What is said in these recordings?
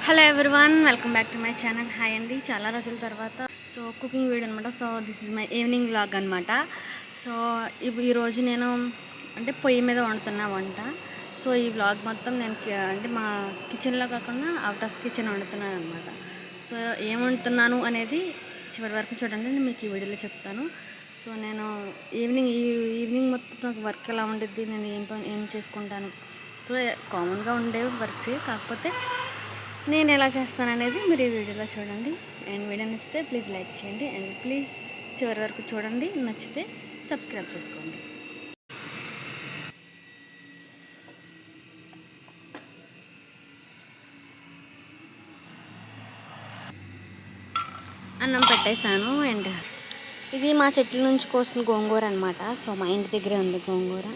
Hello everyone, welcome back to my channel. Hi అండి, చాలా రోజుల తర్వాత కుకింగ్ వీడియో అనమాట. This is my evening vlog అనమాట. సో ఈరోజు నేను పొయ్యి మీద వండుతున్నా వంట. ఈ వ్లాగ్ మొత్తం నేను మా కిచెన్లో కాకుండా అవుట్ ఆఫ్ కిచెన్ వండుతున్నాను అనమాట. ఏం వండుతున్నాను అనేది చివరి వరకు చూడండి, నేను మీకు ఈ వీడియోలో చెప్తాను. నేను ఈవినింగ్ మొత్తం నాకు వర్క్ ఎలా ఉండిద్ది, నేను ఏం చేసుకుంటాను. కామన్గా ఉండే వర్క్స్, కాకపోతే నేను ఎలా చేస్తాననేది మీరు ఈ వీడియోలో చూడండి. అండ్ వీడియో నచ్చితే ప్లీజ్ లైక్ చేయండి, అండ్ ప్లీజ్ చివరి వరకు చూడండి. నచ్చితే సబ్స్క్రైబ్ చేసుకోండి. అన్నం పెట్టేశాను. అండ్ ఇది మా చెట్ల నుంచి కోసిన గోంగూర అనమాట. మా ఇంటి దగ్గరే ఉంది గోంగూర.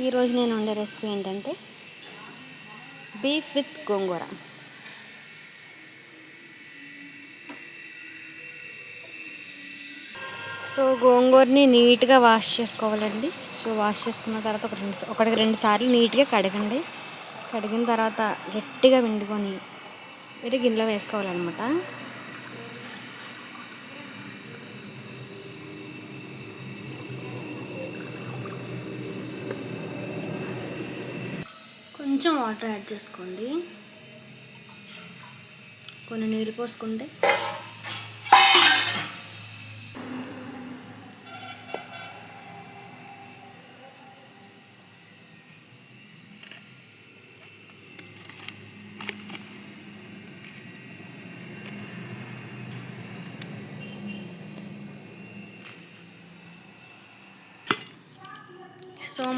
ఈరోజు నేను వండే రెసిపీ ఏంటంటే బీఫ్ విత్ గోంగూర. గోంగూరని నీట్గా వాష్ చేసుకోవాలండి. వాష్ చేసుకున్న తర్వాత ఒకటికి రెండు సార్లు నీట్గా కడగండి. కడిగిన తర్వాత గట్టిగా పిండుకొని వేరే గిన్నెలో వేసుకోవాలన్నమాట. కొంచెం వాటర్ యాడ్ చేసుకోండి. కొన్ని నీళ్ళు పోసుకుంటే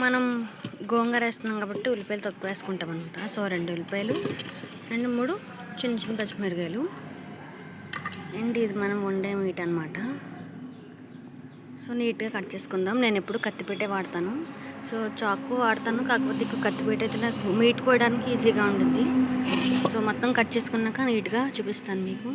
మనం గోంగూర వేస్తున్నాం కాబట్టి ఉల్లిపాయలు తక్కువ వేసుకుంటాం అనమాట. 2 ఉల్లిపాయలు అండ్ 3 చిన్న చిన్న పచ్చిమిరకాయలు. అండ్ ఇది మనం వండే మీట్ అనమాట. నీట్గా కట్ చేసుకుందాం. నేను ఎప్పుడు కత్తిపీటే వాడతాను. చాకు వాడతాను, కాకపోతే ఎక్కువ కత్తిపీట అయితే నాకు మీట్ కోయడానికి ఈజీగా ఉంటుంది. మొత్తం కట్ చేసుకున్నాక నీట్గా చూపిస్తాను మీకు.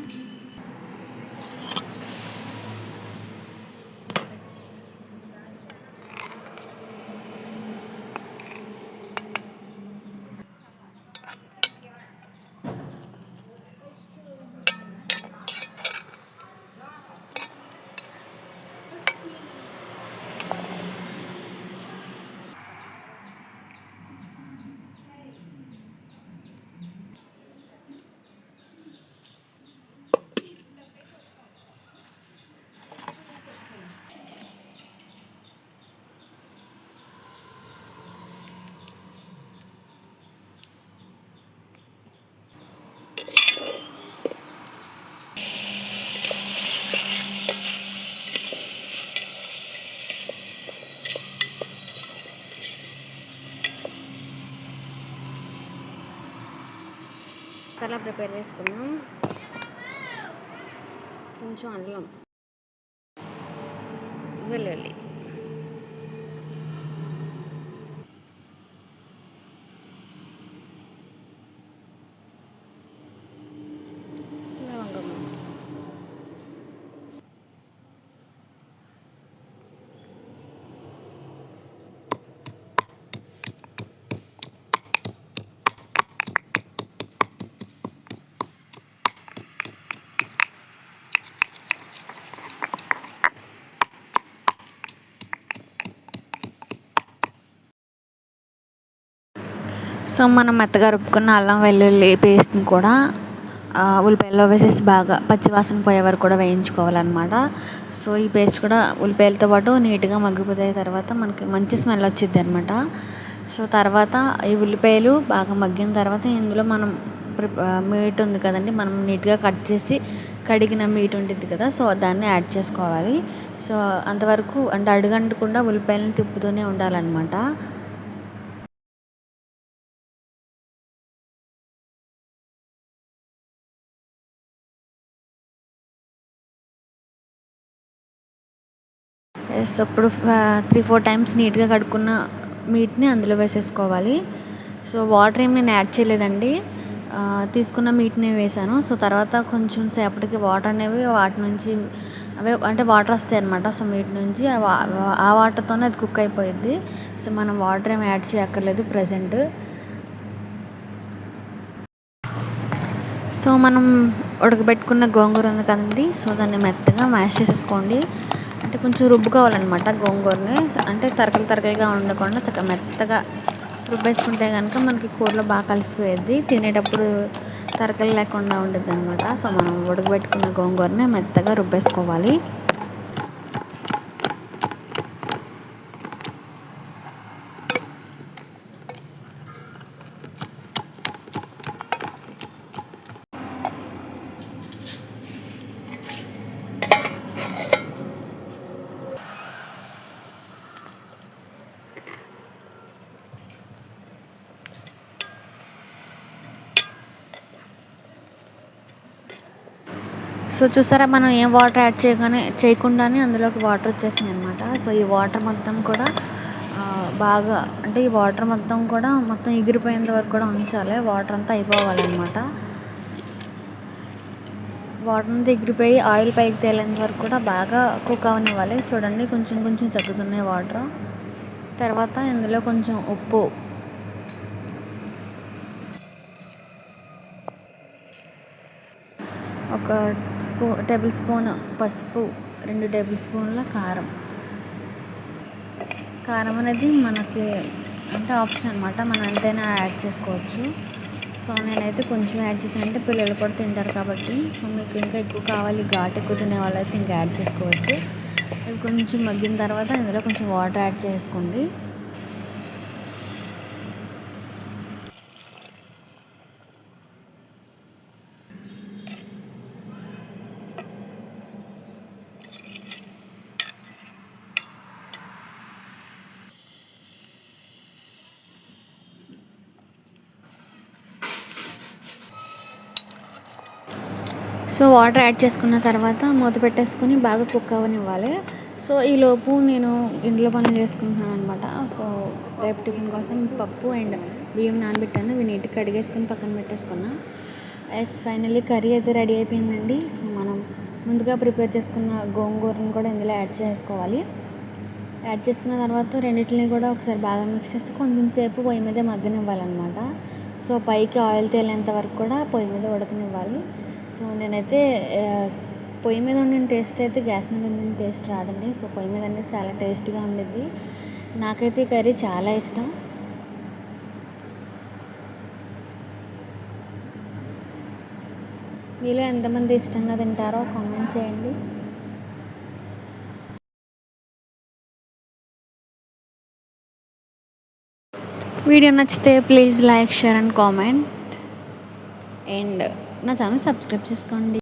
మసాలా ప్రిపేర్ చేసుకుందాం. కొంచెం అల్లం, వెల్లుల్లి, లవంగం, మనం మెత్తగా రుబ్బుకున్న అల్లం వెల్లుల్లి పేస్ట్ని కూడా ఉల్లిపాయల్లో వేసేసి బాగా పచ్చివాసన పోయే వరకు కూడా వేయించుకోవాలన్నమాట. ఈ పేస్ట్ కూడా ఉల్లిపాయలతో పాటు నీట్గా మగ్గిపోతాయి. తర్వాత మనకి మంచి స్మెల్ వచ్చింది అనమాట. తర్వాత ఈ ఉల్లిపాయలు బాగా మగ్గిన తర్వాత ఇందులో మనం మీట్ ఉంది కదండి, మనం నీట్గా కట్ చేసి కడిగిన మీట్ ఉంటుంది కదా, దాన్ని యాడ్ చేసుకోవాలి. అంతవరకు అడుగంటకుండా ఉల్లిపాయలను తిప్పుతూనే ఉండాలన్నమాట. అప్పుడు 3-4 టైమ్స్ నీట్గా కడుక్కున్న మీట్ని అందులో వేసేసుకోవాలి. వాటర్ ఏమి నేను యాడ్ చేయలేదండి, తీసుకున్న మీట్ని వేసాను. తర్వాత కొంచెం సేపటికి వాటర్ అనేవి వాటి నుంచి అవే వాటర్ వస్తాయి అన్నమాట. మీట్ నుంచి ఆ వాటర్తోనే అది కుక్ అయిపోయింది. మనం వాటర్ ఏమి యాడ్ చేయక్కర్లేదు ప్రజెంట్. సో మనం ఉడకబెట్టుకున్న గోంగూర ఉంది కదండి, సో దాన్ని మెత్తగా మ్యాష్ చేసేసుకోండి. అంటే కొంచెం రుబ్బుకోవాలన్నమాట గోంగూరని, అంటే తరకలు తరకలుగా ఉండకుండా చక్కగా మెత్తగా రుబ్బేసుకుంటే కనుక మనకి కూరలో బాగా కలిసిపోయేది, తినేటప్పుడు తరకలు లేకుండా ఉంటుంది అనమాట. సో మనం ఉడకబెట్టుకున్న గోంగూరని మెత్తగా రుబ్బేసుకోవాలి. సో చూసారా, మనం ఏం వాటర్ యాడ్ చేయకుండానే అందులోకి వాటర్ వచ్చేసినాయి అనమాట. సో ఈ వాటర్ మొత్తం కూడా బాగా, అంటే ఈ వాటర్ మొత్తం ఎగిరిపోయేంత వరకు కూడా ఉంచాలి. వాటర్ అంతా అయిపోవాలన్నమాట. వాటర్ అంతా ఎగిరిపోయి ఆయిల్ పైకి తేలేంత వరకు కూడా బాగా కుక్ అవనివ్వాలి. చూడండి, కొంచెం కొంచెం తగ్గుతున్నాయి వాటర్. తర్వాత ఇందులో కొంచెం ఉప్పు, ఒక టేబుల్ స్పూన్ పసుపు, 2 టేబుల్ స్పూన్ల కారం. కారం అనేది మనకి అంటే ఆప్షన్ అనమాట, మనం ఎంతైనా యాడ్ చేసుకోవచ్చు. సో నేనైతే కొంచెం యాడ్ చేశాను, అంటే పిల్లలు కూడా తింటారు కాబట్టి. సో మీకు ఇంకా ఎక్కువ కావాలి, ఘాటు ఎక్కువ తినే వాళ్ళైతే ఇంకా యాడ్ చేసుకోవచ్చు. ఇది కొంచెం మగ్గిన తర్వాత ఇందులో కొంచెం వాటర్ యాడ్ చేసుకోండి. సో వాటర్ యాడ్ చేసుకున్న తర్వాత మూత పెట్టేసుకొని బాగా కుక్ అవ్వనివ్వాలి. సో ఈలోపు నేను ఇంట్లో పనులు చేసుకుంటున్నాను అనమాట. సో రేపు టిఫిన్ కోసం పప్పు అండ్ బియ్యం నానబెట్టాను, ఇవి నీట్గా కడిగేసుకొని పక్కన పెట్టేసుకున్నా. ఫైనల్లీ కర్రీ అయితే రెడీ అయిపోయిందండి. సో మనం ముందుగా ప్రిపేర్ చేసుకున్న గోంగూరను కూడా ఇందులో యాడ్ చేసుకోవాలి. యాడ్ చేసుకున్న తర్వాత రెండింటిని కూడా ఒకసారి బాగా మిక్స్ చేసి కొంచెం సేపు పొయ్యి మీద మగ్గనివ్వాలన్నమాట. సో పైకి ఆయిల్ తేలేంత వరకు కూడా పొయ్యి మీద ఉడకనివ్వాలి. సో నేనైతే పొయ్యి మీద ఉండిన టేస్ట్ అయితే గ్యాస్ మీద ఉండిన టేస్ట్ రాదండి. సో పొయ్యి మీద అనేది చాలా టేస్ట్గా ఉండిద్ది. నాకైతే ఈ కర్రీ చాలా ఇష్టం. మీలో ఎంతమంది ఇష్టంగా తింటారో కామెంట్ చేయండి. వీడియో నచ్చితే please like, share and comment, and నా ఛానల్ సబ్స్క్రైబ్ చేసుకోండి.